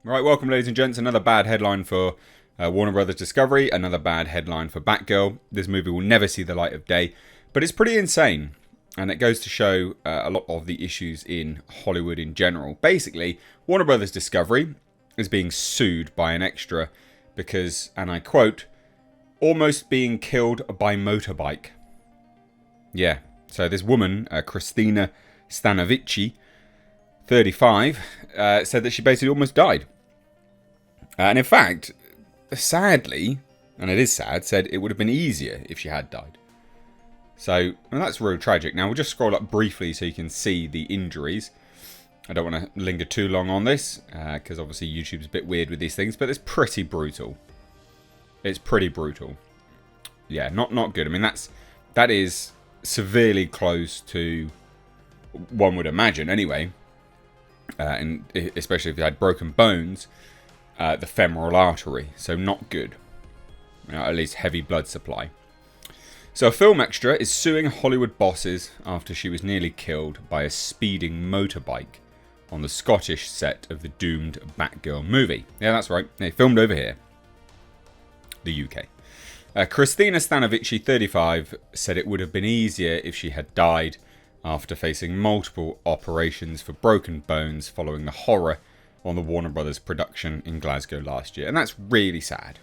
Right, welcome ladies and gents. Another bad headline for Warner Brothers Discovery. Another bad headline for Batgirl. This movie will never see the light of day. But it's pretty insane. And it goes to show a lot of the issues in Hollywood in general. Basically, Warner Brothers Discovery is being sued by an extra because, and I quote, almost being killed by motorbike. Yeah, so this woman, Christina Stanovici, 35, said that she basically almost died. And in fact, sadly, and it is sad, said it would have been easier if she had died. So, well, that's real tragic. Now, we'll just scroll up briefly so you can see the injuries. I don't want to linger too long on this, because obviously YouTube's a bit weird with these things, but it's pretty brutal. It's pretty brutal. Yeah, not good. I mean, that is severely close to, one would imagine anyway, and especially if you had broken bones, the femoral artery. So not good. At least heavy blood supply. So a film extra is suing Hollywood bosses after she was nearly killed by a speeding motorbike on the Scottish set of the doomed Batgirl movie. Yeah, that's right. They filmed over here. The UK. Christina Stanovici, 35, said it would have been easier if she had died after facing multiple operations for broken bones following the horror on the Warner Brothers production in Glasgow last year. And that's really sad.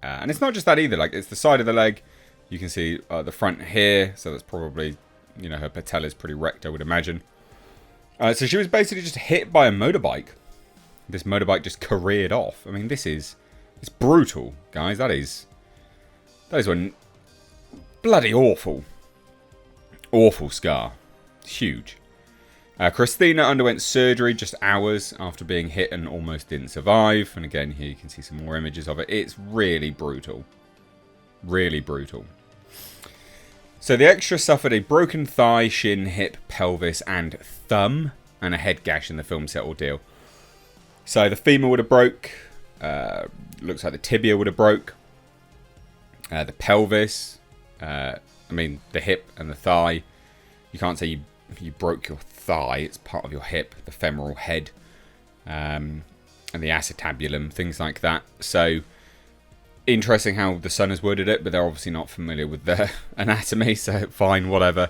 And it's not just that either. Like, it's the side of the leg. You can see the front here. So that's probably, her patella is pretty wrecked, I would imagine. So she was basically just hit by a motorbike. This motorbike just careered off. I mean, it's brutal, guys. That is one bloody awful scar. Huge. Christina underwent surgery just hours after being hit and almost didn't survive. And again, here you can see some more images of it. It's really brutal. Really brutal. So the extra suffered a broken thigh, shin, hip, pelvis, and thumb, and a head gash in the film set ordeal. So the femur would have broke. Looks like the tibia would have broke. The pelvis. The hip and the thigh. You can't say you broke your thigh. It's part of your hip, the femoral head, and the acetabulum, things like that. So interesting how the Sun has worded it, but they're obviously not familiar with their anatomy, so fine, whatever.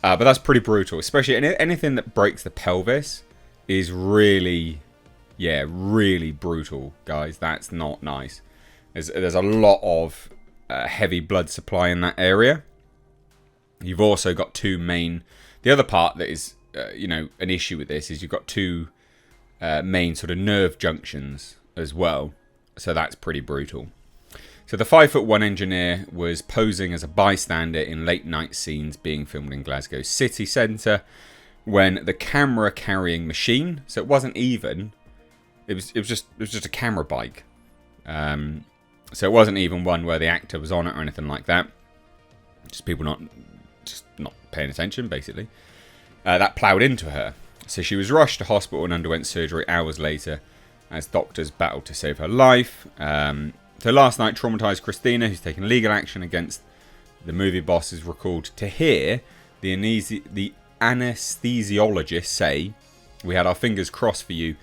But that's pretty brutal, especially anything that breaks the pelvis is really brutal, guys. That's not nice. There's a lot of heavy blood supply in that area. You've also got the other part that is, an issue with this is you've got two main sort of nerve junctions as well. So that's pretty brutal. So the 5'1" engineer was posing as a bystander in late night scenes being filmed in Glasgow city centre when the camera carrying machine, so it wasn't even, it was just a camera bike. So it wasn't even one where the actor was on it or anything like that. Just people not paying attention, basically. That ploughed into her. So she was rushed to hospital and underwent surgery hours later as doctors battled to save her life. So last night, traumatised Christina, who's taken legal action against the movie bosses, recalled to hear the anesthesiologist say, "We had our fingers crossed for you,"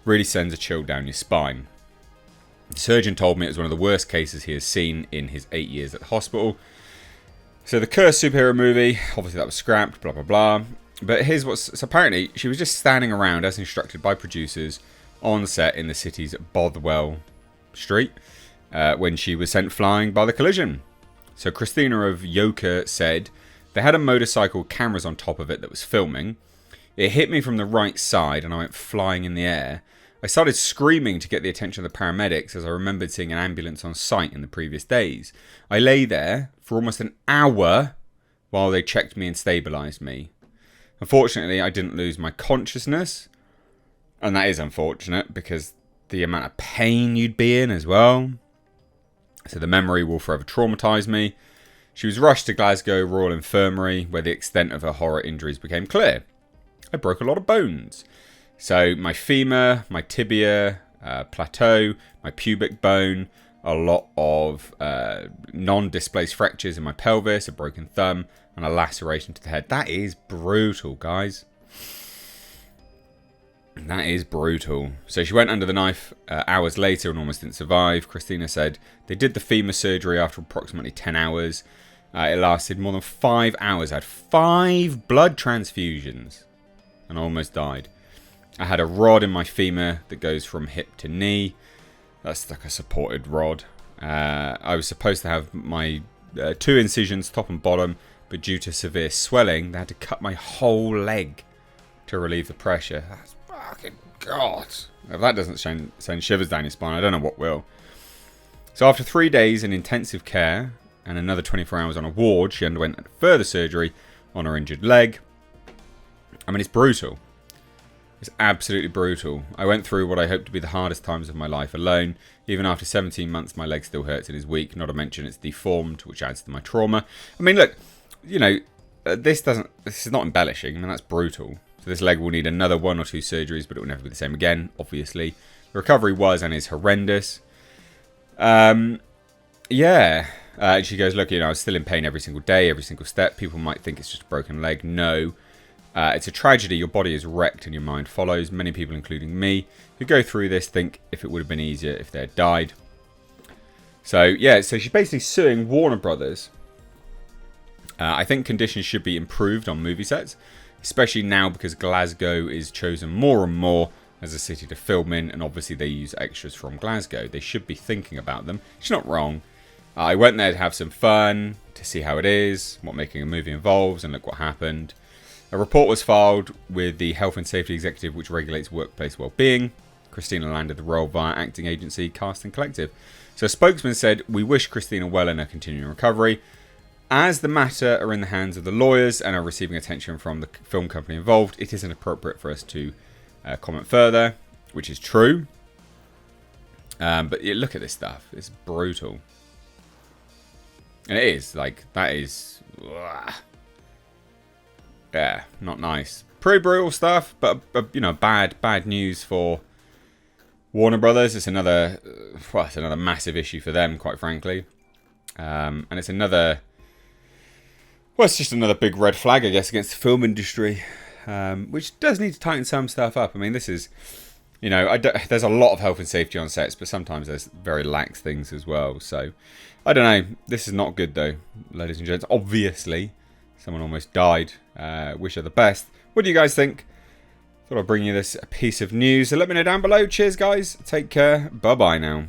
really sends a chill down your spine. The surgeon told me it was one of the worst cases he has seen in his 8 years at the hospital. So the cursed superhero movie, obviously that was scrapped, blah, blah, blah. But here's what's... So apparently, she was just standing around as instructed by producers on set in the city's Bothwell Street when she was sent flying by the collision. So Christina of Yoker said, "They had a motorcycle with cameras on top of it that was filming. It hit me from the right side and I went flying in the air. I started screaming to get the attention of the paramedics as I remembered seeing an ambulance on site in the previous days. I lay there for almost an hour while they checked me and stabilised me. Unfortunately, I didn't lose my consciousness." And that is unfortunate because the amount of pain you'd be in as well. So the memory will forever traumatise me. She was rushed to Glasgow Royal Infirmary where the extent of her horror injuries became clear. I broke a lot of bones. So my femur, my tibia, plateau, my pubic bone, a lot of non-displaced fractures in my pelvis, a broken thumb, and a laceration to the head. That is brutal, guys. That is brutal. So she went under the knife hours later and almost didn't survive. Christina said they did the femur surgery after approximately 10 hours. It lasted more than 5 hours. I had 5 blood transfusions and I almost died. I had a rod in my femur that goes from hip to knee. That's like a supported rod. I was supposed to have my 2 incisions, top and bottom, but due to severe swelling, they had to cut my whole leg to relieve the pressure. That's fucking God. If that doesn't send shivers down your spine, I don't know what will. So after 3 days in intensive care and another 24 hours on a ward, she underwent further surgery on her injured leg. I mean, it's brutal. It's absolutely brutal. I went through what I hope to be the hardest times of my life alone. Even after 17 months, my leg still hurts and is weak. Not to mention it's deformed, which adds to my trauma. I mean, look, you know, this is not embellishing. I mean, that's brutal. So this leg will need another 1 or 2 surgeries, but it will never be the same again, obviously. The recovery was and is horrendous. Yeah. She goes, look, you know, I was still in pain every single day, every single step. People might think it's just a broken leg. No. It's a tragedy. Your body is wrecked and your mind follows. Many people, including me, who go through this think if it would have been easier if they had died. So, yeah, so she's basically suing Warner Brothers. I think conditions should be improved on movie sets, especially now because Glasgow is chosen more and more as a city to film in, and obviously they use extras from Glasgow. They should be thinking about them. She's not wrong. I went there to have some fun, to see how it is, what making a movie involves, and look what happened. A report was filed with the Health and Safety Executive, which regulates workplace well-being. Christina landed the role via acting agency Casting Collective. So a spokesman said, we wish Christina well in her continuing recovery. As the matter are in the hands of the lawyers and are receiving attention from the film company involved, it isn't appropriate for us to comment further, which is true. But yeah, look at this stuff. It's brutal. And it is. Like, that is... yeah, not nice. Pretty brutal stuff, but you know, bad news for Warner Brothers. It's another massive issue for them, quite frankly. And it's another... well, it's just another big red flag, I guess, against the film industry, which does need to tighten some stuff up. I mean, this is, you know, there's a lot of health and safety on sets, but sometimes there's very lax things as well. So, I don't know. This is not good, though, ladies and gents. Obviously, someone almost died. Wish her the best. What do you guys think? Thought I'd bring you this piece of news. So let me know down below. Cheers, guys. Take care. Bye-bye now.